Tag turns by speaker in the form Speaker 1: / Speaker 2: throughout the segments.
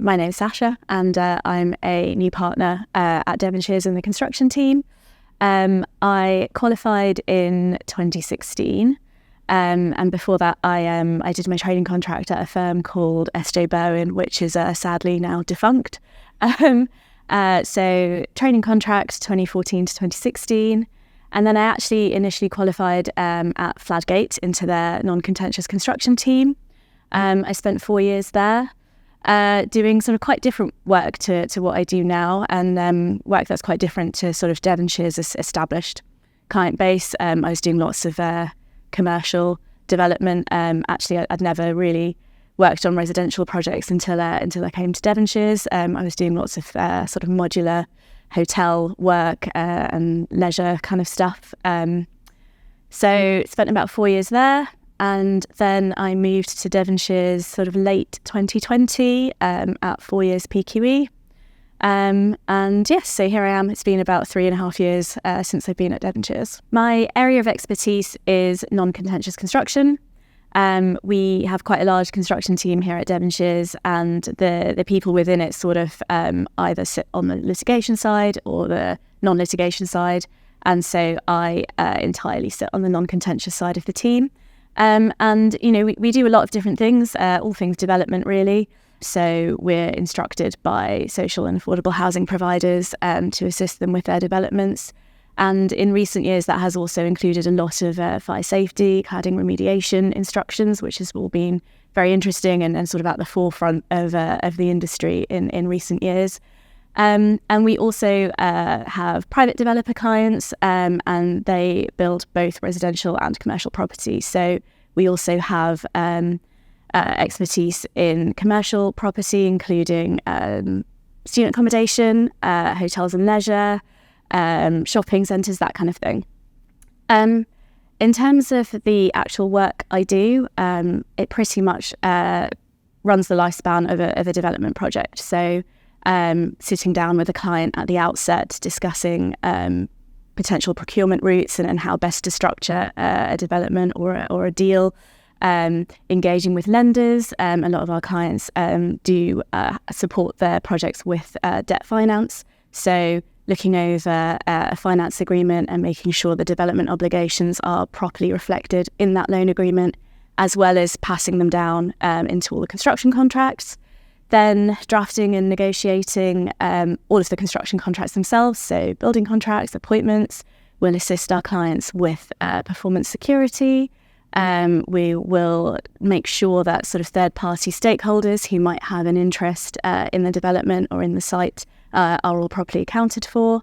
Speaker 1: my name's Sasha, and I'm a new partner at Devonshires in the construction team. I qualified in 2016, and before that I did my training contract at a firm called S.J. Bowen, which is sadly now defunct. So training contract 2014 to 2016. And then I actually initially qualified at Fladgate into their non-contentious construction team. I spent 4 years there doing sort of quite different work to what I do now, and work that's quite different to sort of Devonshire's established client base. I was doing lots of commercial development. Actually, I'd never really worked on residential projects until I came to Devonshires. I was doing lots of sort of modular hotel work and leisure kind of stuff. So spent about 4 years there, and then I moved to Devonshires sort of late 2020 at 4 years PQE. And yes, so here I am. It's been about 3.5 years since I've been at Devonshires. My area of expertise is non-contentious construction. We have quite a large construction team here at Devonshires, and the people within it sort of either sit on the litigation side or the non-litigation side, and so I entirely sit on the non-contentious side of the team. And you know, we do a lot of different things, all things development really. So we're instructed by social and affordable housing providers to assist them with their developments. And in recent years, that has also included a lot of fire safety, cladding remediation instructions, which has all been very interesting and sort of at the forefront of the industry in recent years. And we also have private developer clients, and they build both residential and commercial property. So we also have expertise in commercial property, including student accommodation, hotels and leisure, shopping centres, that kind of thing. In terms of the actual work I do, it pretty much runs the lifespan of a development project. So sitting down with a client at the outset, discussing potential procurement routes and how best to structure a development or a deal, engaging with lenders. A lot of our clients do support their projects with debt finance. So looking over a finance agreement and making sure the development obligations are properly reflected in that loan agreement, as well as passing them down into all the construction contracts. Then drafting and negotiating all of the construction contracts themselves, so building contracts, appointments. We'll assist our clients with performance security. We will make sure that sort of third-party stakeholders who might have an interest in the development or in the site are all properly accounted for.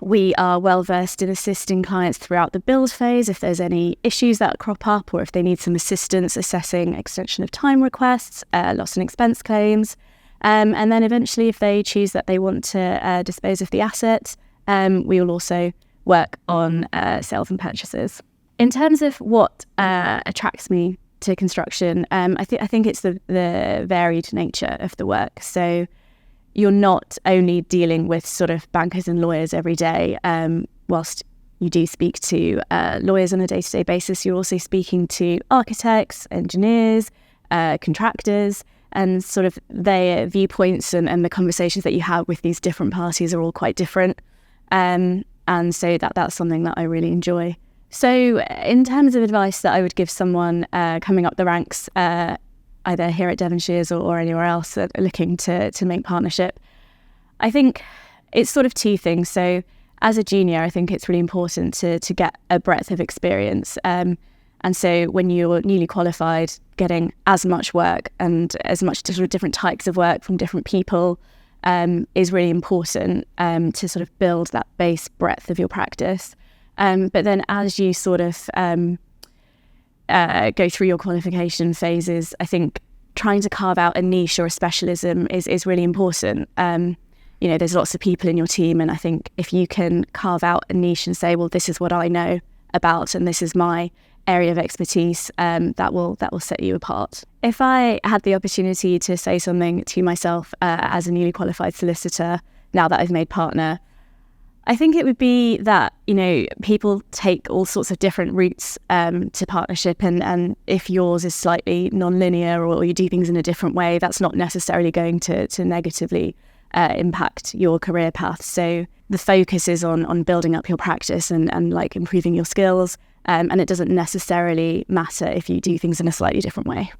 Speaker 1: We are well versed in assisting clients throughout the build phase if there's any issues that crop up, or if they need some assistance assessing extension of time requests, loss and expense claims. And then eventually, if they choose that they want to dispose of the asset, we will also work on sales and purchases. In terms of what attracts me to construction, I think it's the varied nature of the work. So you're not only dealing with sort of bankers and lawyers every day. Whilst you do speak to lawyers on a day-to-day basis, you're also speaking to architects, engineers, contractors, and sort of their viewpoints and the conversations that you have with these different parties are all quite different. And so that's something that I really enjoy. So in terms of advice that I would give someone coming up the ranks, either here at Devonshires or anywhere else that are looking to make partnership, I think it's sort of two things. So as a junior, I think it's really important to get a breadth of experience. And so when you're newly qualified, getting as much work and as much sort of different types of work from different people is really important to sort of build that base breadth of your practice. But then as you sort of go through your qualification phases, I think trying to carve out a niche or a specialism is really important. You know, there's lots of people in your team, and I think if you can carve out a niche and say, well, this is what I know about and this is my area of expertise, that will set you apart. If I had the opportunity to say something to myself as a newly qualified solicitor, now that I've made partner, I think it would be that, people take all sorts of different routes to partnership, and if yours is slightly non-linear or you do things in a different way, that's not necessarily going to negatively impact your career path. So the focus is on building up your practice and like improving your skills, and it doesn't necessarily matter if you do things in a slightly different way.